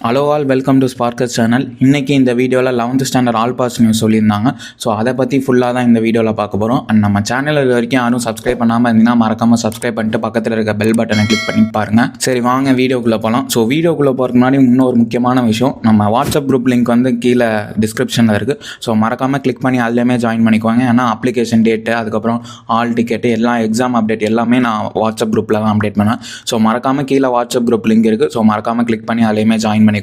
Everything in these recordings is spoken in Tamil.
Hello all, welcome to Sparks channel. இன்றைக்கி இந்த வீடியோவில் 11th standard all pass news சொல்லியிருந்தாங்க. ஸோ அதை பற்றி ஃபுல்லாக தான் இந்த வீடியோவில் பார்க்க போகிறோம். அண்ட் நம்ம சேனல் இது வரைக்கும் யாரும் சப்ஸ்கிரைப் பண்ணாமல் இருந்தீங்கன்னா மறக்காமல் சப்ஸ்கிரைப் பண்ணிட்டு பக்கத்தில் இருக்க பெல் பட்டனை கிளிக் பண்ணி பாருங்கள். சரி, வாங்க வீடியோக்குள்ளே போகலாம். ஸோ வீடியோக்குள்ளே போகிறதுக்கு முன்னாடி இன்னொரு முக்கியமான விஷயம், நம்ம வாட்ஸ்அப் குரூப் லிங்க் வந்து கீழே டிஸ்கிரிப்ஷனில் இருக்குது. ஸோ மறக்காமல் கிளிக் பண்ணி அதுலேயுமே ஜாயின் பண்ணிக்குவாங்க. ஏன்னா அப்ளிகேஷன் டேட்டு, அதுக்கப்புறம் ஆல் டிக்கெட்டு, எல்லா எக்ஸாம் அப்டேட் எல்லாமே நான் வாட்ஸ்அப் குரூப்பில் தான் அப்டேட் பண்ணேன். ஸோ மறக்காமல் கீழே வாட்ஸ்அப் குரூப் லிங்க் இருக்குது. ஸோ மறக்காமல் கிளிக் பண்ணி அதுலேயுமே ஜாயின் பண்ணிக்கோங்க.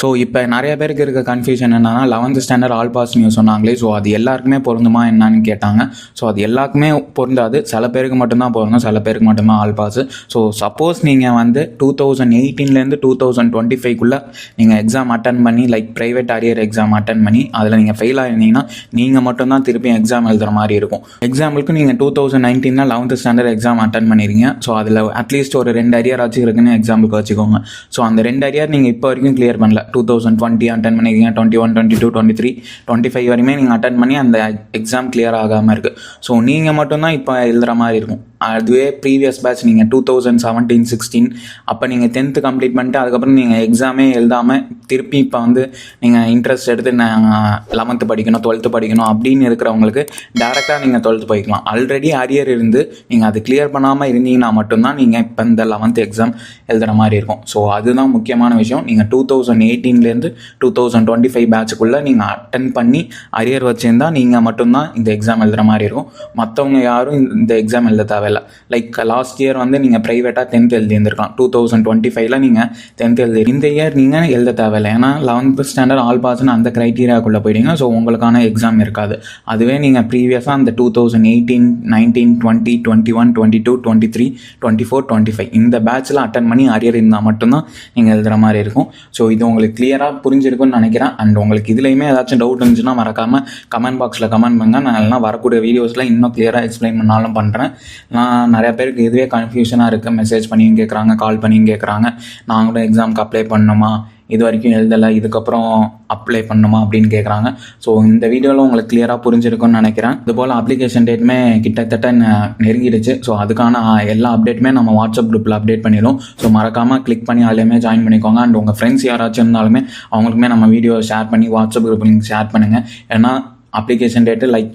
ஸோ இப்போ நிறைய பேருக்கு இருக்க கன்ஃபியூஷன் என்னன்னா, 11th standard all pass news சொன்னாங்களே, ஸோ அது எல்லாருக்குமே பொருந்துமா என்னன்னு கேட்டாங்க. ஸோ அது எல்லாருக்குமே பொருந்தாது. சில பேருக்கு மட்டும்தான் பொருந்தும், சில பேருக்கு மட்டும்தான் ஆல் பாஸ். ஸோ சப்போஸ் நீங்கள் வந்து 2018 2025 நீங்கள் எக்ஸாம் அட்டன் பண்ணி, like private arrear exam attend பண்ணி அதில் நீங்கள் ஃபெயில் ஆகிருந்தீங்கன்னா நீங்கள் மட்டும்தான் திருப்பி எக்ஸாம் எழுதுகிற மாதிரி இருக்கும். எக்ஸாம்பிளுக்கு நீங்கள் 2019 11th ஸ்டாண்டர்ட் எக்ஸாம் அட்டன் பண்ணிருக்கீங்க. ஸோ அதில் அட்லீஸ்ட் ஒரு 2 அரியர் ஆச்சு இருக்குன்னு எக்ஸாம்பிளுக்கு வச்சுக்கோங்க. ஸோ அந்த 2 அரியர் நீங்கள் இப்போ வரைக்கும் கிளியர் பண்ணல. 2020 அட்டன் பண்ணிருக்கீங்க, 21, 22, 23, 25 வரையுமே நீங்கள் அட்டன் பண்ணி அந்த எக்ஸாம் கிளியர் ஆகாமல் இருக்குது. ஸோ நீங்கள் மட்டும்தான் இப்போ எழுதுகிற மாதிரி இருக்கும். அதுவே ப்ரீவியஸ் பேட்ச் நீங்கள் 2017, 16 அப்போ நீங்கள் 10th கம்ப்ளீட் பண்ணிட்டு அதுக்கப்புறம் நீங்கள் எக்ஸாமே எழுதாமல் திருப்பி இப்போ வந்து நீங்கள் இன்ட்ரெஸ்ட் எடுத்து நாங்கள் 11th படிக்கணும், 12th படிக்கணும் அப்படின்னு இருக்கிறவங்களுக்கு டேரெக்டாக நீங்கள் 12th போய்க்கலாம். ஆல்ரெடி அரியர் இருந்து நீங்கள் அது கிளியர் பண்ணாமல் இருந்தீங்கன்னா மட்டும்தான் நீங்கள் இப்போ இந்த 11th எக்ஸாம் எழுதுகிற மாதிரி இருக்கும். ஸோ அதுதான் முக்கியமான விஷயம். நீங்கள் 2018 2025 பேட்சுக்குள்ளே நீங்கள் அட்டன் பண்ணி அரியர் வச்சுருந்தால் நீங்கள் மட்டும்தான் இந்த எக்ஸாம் எழுதுகிற மாதிரி இருக்கும். மற்றவங்க யாரும் இந்த எக்ஸாம் எழுத தேவை. லைக் லாஸ்ட் இயர் வந்து நீங்கள் ப்ரைவேட்டாக 10th எழுதியிருந்திருக்கலாம். 2025 நீங்கள் 10th எழுதி, இந்த இயர் நீங்கள் எழுத தேவையில்லை. ஏன்னா 11th ஸ்டாண்டர்ட் ஆல் பாஸ்ன்னு அந்த க்ரைட்டீரியாக்குள்ளே போயிட்டீங்க. ஸோ உங்களுக்கான எக்ஸாம் இருக்காது. அதுவே நீங்கள் ப்ரீவியஸாக அந்த 2018, 19, 20, 21, 22, 23, 24, 25 இந்த பேட்சில் அட்டன் பண்ணி அரியர் இருந்தால் மட்டும்தான் நீங்கள் எழுதுகிற மாதிரி இருக்கும். ஸோ இது உங்களுக்கு கிளியராக புரிஞ்சிருக்குன்னு நினைக்கிறேன். அண்ட் உங்களுக்கு இதுலேயுமே ஏதாச்சும் டவுட் இருந்துச்சுன்னா மறக்காமல் கமெண்ட் பாக்ஸில் கமெண்ட் பண்ணுங்க. நான் எல்லாம் வரக்கூடிய வீடியோஸில் இன்னும் கிளியராக எக்ஸ்பிளைன் பண்ணாலும் பண்ணுறேன். நிறைய பேருக்கு இதுவே கன்ஃபியூஷனாக இருக்குது. மெசேஜ் பண்ணியும் கேட்குறாங்க, கால் பண்ணியும் கேட்குறாங்க. நாங்களும் எக்ஸாமுக்கு அப்ளை பண்ணணுமா, இது வரைக்கும் எழுதலை, இதுக்கப்புறம் அப்ளை பண்ணணுமா அப்படின்னு கேட்குறாங்க. ஸோ இந்த வீடியோவில் உங்களுக்கு கிளியராக புரிஞ்சிருக்குன்னு நினைக்கிறேன். இதுபோல் அப்ளிகேஷன் டேட்டுமே கிட்டத்தட்ட நெருங்கிடுச்சு. ஸோ அதுக்கான எல்லா அப்டேட்டுமே நம்ம வாட்ஸ்அப் குரூப்பில் அப்டேட் பண்ணிடுவோம். ஸோ மறக்காமல் கிளிக் பண்ணி அதுலேயுமே ஜாயின் பண்ணிக்கோங்க. அண்ட் உங்கள் ஃப்ரெண்ட்ஸ் யாராச்சும் இருந்தாலுமே அவங்களுக்குமே நம்ம வீடியோ ஷேர் பண்ணி வாட்ஸ்அப் குரூப் லிங்க் ஷேர் பண்ணுங்கள். ஏன்னா அப்ளிகேஷன் டேட்டு லைக்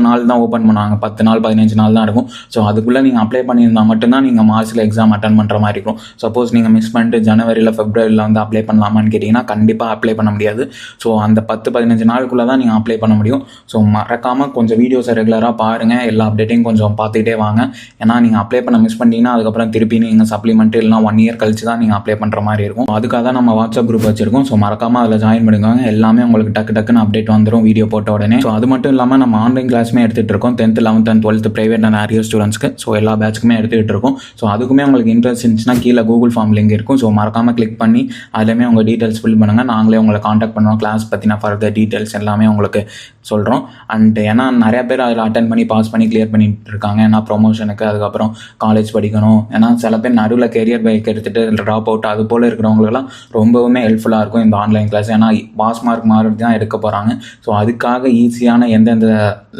நாள் தான் ஓப்பன் பண்ணுவாங்க, 10 நாள் 15 நாள் தான் இருக்கும். ஸோ அதுக்குள்ளே நீங்கள் அப்ளை பண்ணியிருந்தால் மட்டும்தான் நீங்கள் மார்ச்சில் எக்ஸாம் அட்டன் பண்ணுற மாதிரி இருக்கும். சப்போஸ் நீங்கள் மிஸ் பண்ணிட்டு ஜனவரியில் ஃபெப்ரவரியில் வந்து அப்ளை பண்ணலாமான்னு கேட்டிங்கன்னா கண்டிப்பாக அப்ளை பண்ண முடியாது. ஸோ அந்த 10-15 நாளுக்குள்ளே தான் நீங்கள் அப்ளை பண்ண முடியும். ஸோ மறக்காமல் கொஞ்சம் வீடியோஸை ரெகுலராக பாருங்கள், எல்லா அப்டேட்டையும் கொஞ்சம் பார்த்துக்கிட்டே வாங்க. ஏன்னா நீங்கள் அப்ளை பண்ண மிஸ் பண்ணிட்டீங்கன்னா அதுக்கப்புறம் திருப்பி நீங்கள் சப்ளிமெண்ட் இல்லைனா 1 இயர் கழிச்சு தான் நீங்கள் அப்ளை பண்ணுற மாதிரி இருக்கும். அதுக்காக தான் நம்ம வாட்ஸ்அப் குரூப் வச்சிருக்கோம். ஸோ மறக்காமல் அதில் ஜாயின் பண்ணிக்கோங்க. எல்லாமே உங்களுக்கு டக்குன்னு அப்டேட் வந்துடும் வீடியோ போட்ட உடனே. ஸோ அது மட்டும் இல்லாமல் நம்ம ஆன்லைன் கிளாஸுமே எடுத்துகிட்டு இருக்கோம். 10th, 11th and 12th private and arrear ஸ்டூடெண்ட்ஸ்க்கு. ஸோ எல்லா பேட்சுக்குமே எடுத்துகிட்டு இருக்கோம். ஸோ அதுக்குமே உங்களுக்கு இன்ட்ரெஸ்ட் இருந்துச்சுன்னா கீழே கூகுள் ஃபார்ம் லிங்க் இருக்கும். ஸோ மறக்காமல் கிளிக் பண்ணி அதுலேயுமே உங்கள் டீட்டெயில்ஸ் ஃபில் பண்ணுங்கள். நாங்களே உங்களை காண்டாக்ட் பண்ணுவோம். கிளாஸ் பற்றின ஃபர்தர் டீட்டெயில்ஸ் எல்லாமே உங்களுக்கு சொல்கிறோம். அண்ட் ஏன்னா நிறையா பேர் அதில் அட்டன் பண்ணி பாஸ் பண்ணி கிளியர் பண்ணிட்டு இருக்காங்க. ஏன்னா ப்ரொமோஷனுக்கு, அதுக்கப்புறம் காலேஜ் படிக்கணும். ஏன்னா சில பேர் நடுவில் கெரியர் பைக் எடுத்துகிட்டு ட்ராப் அவுட் அது போல் இருக்கிறவங்களுக்குலாம் ரொம்பவுமே ஹெல்ப்ஃபுல்லாக இருக்கும் இந்த ஆன்லைன் கிளாஸ். ஏன்னா பாஸ் மார்க் மாதிரி தான் எடுக்க போகிறாங்க. ஸோ அதுக்காக ஈஸியான எந்தெந்த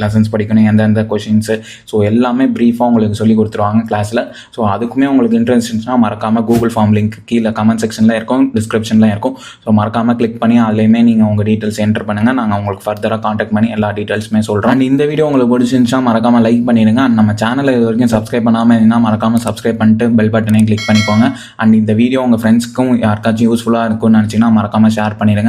லெசன்ஸ் படிக்கணும், எந்தெந்த கொஷின்ஸு, ஸோ எல்லாமே ப்ரீஃபாக உங்களுக்கு சொல்லி கொடுத்துருவாங்க கிளாஸில். ஸோ அதுக்குமே உங்களுக்கு இன்ட்ரெஸ்ட் இருந்துச்சுன்னா மறக்காமல் கூகுள் ஃபார்ம் லிங்க் கீழே கமெண்ட் செக்ஷனில் இருக்கும், டிஸ்கிரிப்ஷனில் இருக்கும். ஸோ மறக்காமல் கிளிக் பண்ணி அதுலேயுமே நீங்கள் உங்கள் டீட்டெயில்ஸ் என்டர் பண்ணுங்கள். நாங்கள் உங்களுக்கு ஃபர்தராக காண்டாக்ட் பண்ணி எல்லா டீட்டெயில்ஸுமே சொல்கிறோம். அண்ட் இந்த வீடியோ உங்களுக்கு பிடிச்சிருந்துச்சா மறக்காமல் லைக் பண்ணிடுங்க. அண்ட் நம்ம சேனலை இது வரைக்கும் சப்ஸ்கிரைப் பண்ணாமல் இருந்தால் மறக்காமல் சப்ஸ்கிரைப் பண்ணிட்டு பெல் பட்டனையும் கிளிக் பண்ணிக்கோங்க. அண்ட் இந்த வீடியோ உங்கள் ஃப்ரெண்ட்ஸ்க்கும் யாருக்காச்சும் யூஸ்ஃபுல்லாக இருக்கும்னு நினச்சிங்கன்னா மறக்காமல் ஷேர் பண்ணிடுங்க.